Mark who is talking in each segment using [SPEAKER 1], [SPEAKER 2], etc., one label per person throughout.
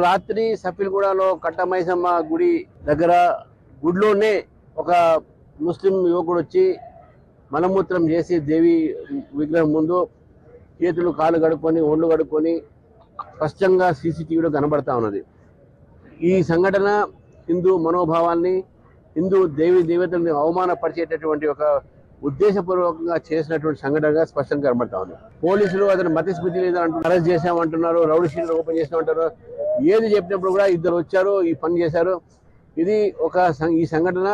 [SPEAKER 1] రాత్రి సఫిల్గూడలో కట్టమైసమ్మ గుడి దగ్గర గుడిలోనే ఒక ముస్లిం యువకుడు వచ్చి మలమూత్రం చేసి దేవి విగ్రహం ముందు చేతులు కాళ్ళు కడుక్కొని ఒళ్ళు కడుక్కొని స్పష్టంగా సీసీటీవీలో కనబడతా ఉన్నది. ఈ సంఘటన హిందూ మనోభావాల్ని, హిందూ దేవి దేవతల్ని అవమానపరిచేటటువంటి ఒక ఉద్దేశపూర్వకంగా చేసినటువంటి సంఘటనగా స్పష్టంగా కనబడతా ఉంది. పోలీసులు అతను మతిస్థితి లేదని అరెస్ట్ చేశామంటున్నారు, రౌడీ షీట్లు ఓపెన్ చేసామంటారు. ఏది చెప్పినప్పుడు కూడా ఇద్దరు వచ్చారు, ఈ పని చేశారు. ఇది ఈ సంఘటన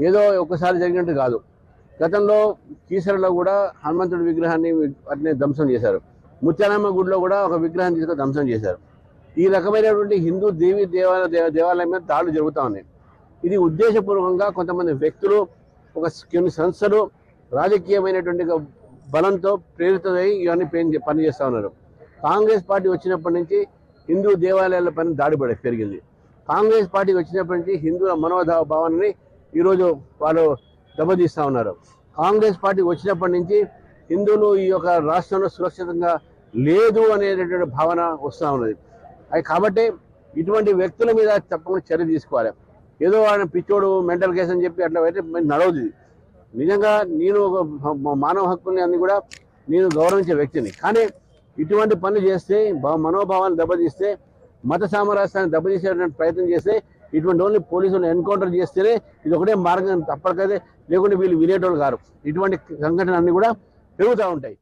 [SPEAKER 1] ఏదో ఒకసారి జరిగినట్టు కాదు. గతంలో కీసరలో కూడా హనుమంతుడి విగ్రహాన్ని అట్నే ధ్వంసం చేశారు. ముత్యాలమ్మ గుడిలో కూడా ఒక విగ్రహాన్ని తీసుకొని ధ్వంసం చేశారు. ఈ రకమైనటువంటి హిందూ దేవాలయం మీద దాడులు జరుగుతూ ఉన్నాయి. ఇది ఉద్దేశపూర్వకంగా కొంతమంది వ్యక్తులు, కొన్ని సంస్థలు రాజకీయమైనటువంటి బలంతో ప్రేరితమై ఇవన్నీ పనిచేస్తూ ఉన్నారు. కాంగ్రెస్ పార్టీ వచ్చినప్పటి నుంచి హిందూ దేవాలయాల పైన దాడి పెరిగింది. కాంగ్రెస్ పార్టీ వచ్చినప్పటి నుంచి హిందువుల మనోభావాన్ని ఈరోజు వాళ్ళు దెబ్బతీస్తూ ఉన్నారు. కాంగ్రెస్ పార్టీ వచ్చినప్పటి నుంచి హిందువులు ఈ యొక్క రాష్ట్రంలో సురక్షితంగా లేదు అనేటటువంటి భావన వస్తూ ఉన్నది. అది కాబట్టి ఇటువంటి వ్యక్తుల మీద తప్పకుండా చర్య తీసుకోవాలి. ఏదో ఆయన పిచ్చోడు మెంటల్ కేసు అని చెప్పి అట్లా అయితే నడవదు. నిజంగా నేను ఒక మానవ హక్కుల్ని అన్ని కూడా నేను గౌరవించే వ్యక్తిని. కానీ ఇటువంటి పనులు చేస్తే, మనోభావాన్ని దెబ్బతీస్తే, మత సామరస్యాన్ని దెబ్బతీసేటువంటి ప్రయత్నం చేస్తే ఇటువంటి వాళ్ళని పోలీసులు ఎన్కౌంటర్ చేస్తేనే ఇది ఒకటే మార్గం తప్పకదే, లేకుంటే వీళ్ళు వినేటోళ్ళు కారు. ఇటువంటి సంఘటనలు అన్నీ కూడా పెరుగుతూ ఉంటాయి.